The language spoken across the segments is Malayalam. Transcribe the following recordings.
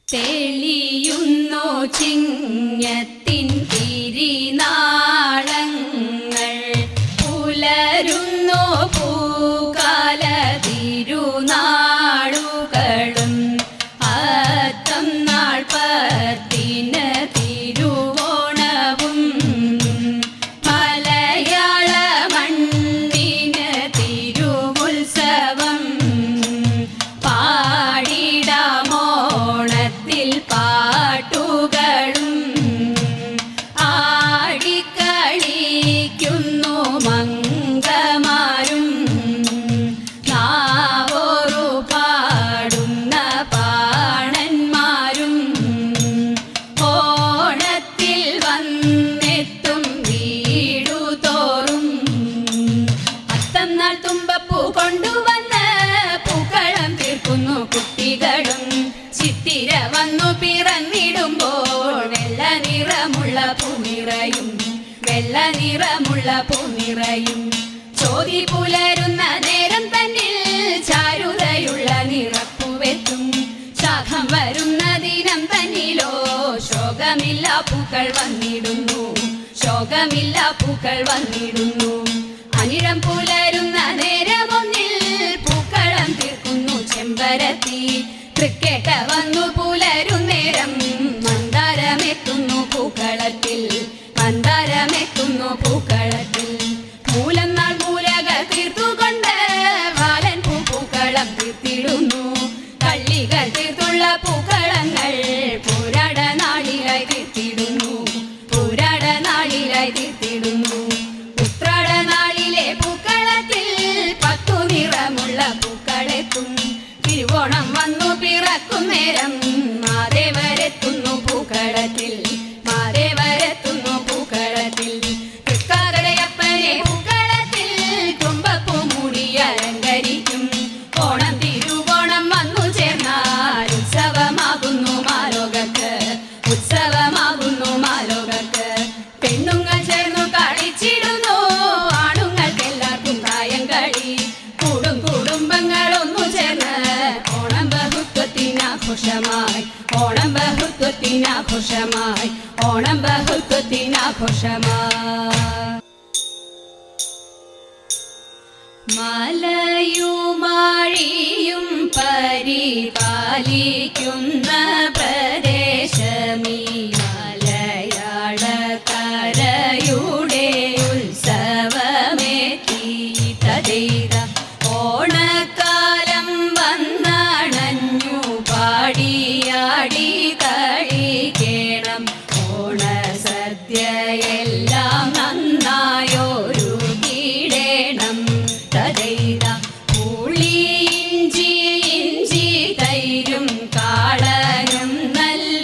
തെളിയുന്നു ചിങ്ങത്തിൻ തിരിനാളങ്ങൾ, പുലരുന്നു പൂകാല തിരുനാളുകളും. അത്തം നാൾ 10 തിരുവോണവും, മലയാള മണ്ണിന് തിരുവുത്സവം. പാടിടാമോണത്തിൽ പാട്ടുകളും, ആടിക്കളിക്കുന്നു മംഗമാരും. നാവോറു പാടുന്ന പാണന്മാരും, ഓണത്തിൽ വന്നെത്തും വീടുതോറും. അത്തം നാൾ തുമ്പപ്പൂ കൊണ്ടുവന്ന് പൂക്കളം തീർക്കുന്നു കുട്ടികളും. ചിത്തിര വന്നു പിറന്നിടുമ്പോൾ വെള്ള നിറമുള്ള പൂനിറയും, വെള്ള നിറമുള്ള പൂനിറയും. ചോതി പുലരുന്ന നേരം തന്നിൽ ചാരുതയുള്ള നിറപ്പുവെത്തും. ശാഖം വരുന്ന ദിനം തന്നിലോ ശോകമില്ല പൂക്കൾ വന്നിടുന്നു, ശോകമില്ല പൂക്കൾ വന്നിടുന്നു. അനിഴം പുലരുന്ന നേരമൊന്നിൽ പൂക്കളം തീർക്കുന്നു ചെമ്പരത്തി. തൃക്കേട്ട വന്നു പുലരുന്നേരം മന്ദാരമെത്തുന്നു പൂക്കളത്തിൽ, മന്ദാരമെത്തുന്നു പൂക്കളത്തിൽ. മൂലം നാൾ മൂലകൾ തീർത്തുകൊണ്ട് വാലൻ പൂക്കളം തീർത്തിടുന്നു. കള്ളികൾ തീർത്തുള്ള പൂക്കളങ്ങൾ പൂരാട നാളിലായി തീർത്തിടുന്നു, പൂരാട നാളിലായി തീർത്തിടുന്നു. ഉത്രാട നാളിലെ പൂക്കളത്തിൽ 10 നിറമുള്ള പൂക്കളെത്തും. തിരുവോണം വന്നു പിറക്കും നേരം മാദേവരെത്തുന്നു പൂക്കളത്തിൽ, മാദേവരെത്തുന്നു പൂക്കളത്തിൽ. തൃക്കാക്കരയപ്പനെ പൂക്കളത്തിൽ തുമ്പപ്പൂ മൂടി അലങ്കരിക്കും. ഓണം തിരുവോണം വന്നു ചേർന്നാൽ ഉത്സവമാകുന്നു മാലോകർക്ക്, ഉത്സവമാകുന്നു മാലോകർക്ക്. പെണ്ണുങ്ങൾ ചേർന്നു കളിച്ചിടുന്നു, ആണുങ്ങൾക്കെല്ലാവർക്കും പ്രായം കളി. കൂടും കുടുംബങ്ങൾ ഒന്നു ചേർന്ന് ഓണം ബഹുത്വത്തിനാഘോഷമായി, ഓണം ബഹുത്വത്തിനാഘോഷമായി, ഓണം ബഹുത്വത്തിനാഘോഷമായി. മലയുമാഴിയും പരിപാലിക്കുന്ന പ്രദേശമീ മലയാളക്കരയുടെ ഉത്സവമെത്തിയിട്ടതേത. ഓണക്കാലം വന്നണഞ്ഞു പാടിയാടി കളിക്കേണം. ഓണസദ്യയെല്ലാം നന്നായൊരുക്കിടേണം. തതൈത പുളി ഇഞ്ചി ഇഞ്ചി തൈരും കാളനും നല്ല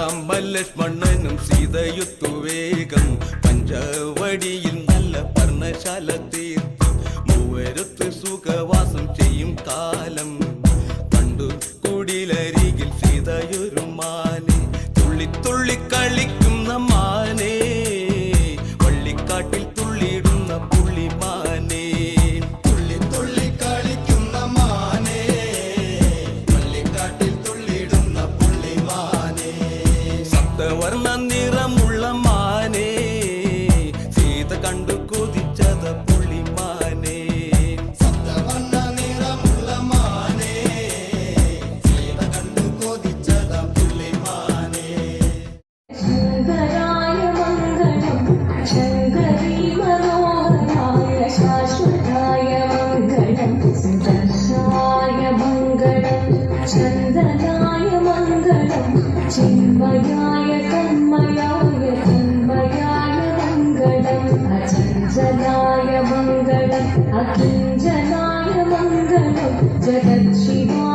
രാമലക്ഷ്മണനും സീതയുത്തു വേഗം പഞ്ചവടിയിൽ നല്ല പർണശാല തീർത്തു മൂവരത്ത് സുഖവാസം ചെയ്യും കാലം കണ്ടു കുടിലരികിൽ സീതയൊരു മാനെ തുള്ളി തുള്ളി കളിക്കുന്ന മാനേ വള്ളിക്കാട്ടിൽ തുള്ളിയിടുന്ന പുള്ളിമാനേ തുള്ളി തുള്ളി കളിക്കുന്ന മാനേ വള്ളിക്കാട്ടിൽ തുള്ളിയിടുന്ന പുള്ളിമാനേ സപ്തവർണ്ണ നിറമുള്ള മാനേ സീത കണ്ടു കൊതിച്ചത പുള്ളിമാനേ സപ്തവർണ്ണ നിറമുള്ള മാനേ സീത കണ്ടു കൊതിച്ചത പുള്ളിമാനേ ശങ്കരായ മംഗളം ശങ്കരീ മനോഹരായ ശാശ്വതായ മംഗളം സുദർശായ മംഗളം ചന്ദനായ മംഗളം ചിന്മയായ തന്മയായ തന്മയായ മംഗളം അചഞ്ചലായ മംഗളം അകിഞ്ചനായ മംഗളം ജഗത് ശിവായ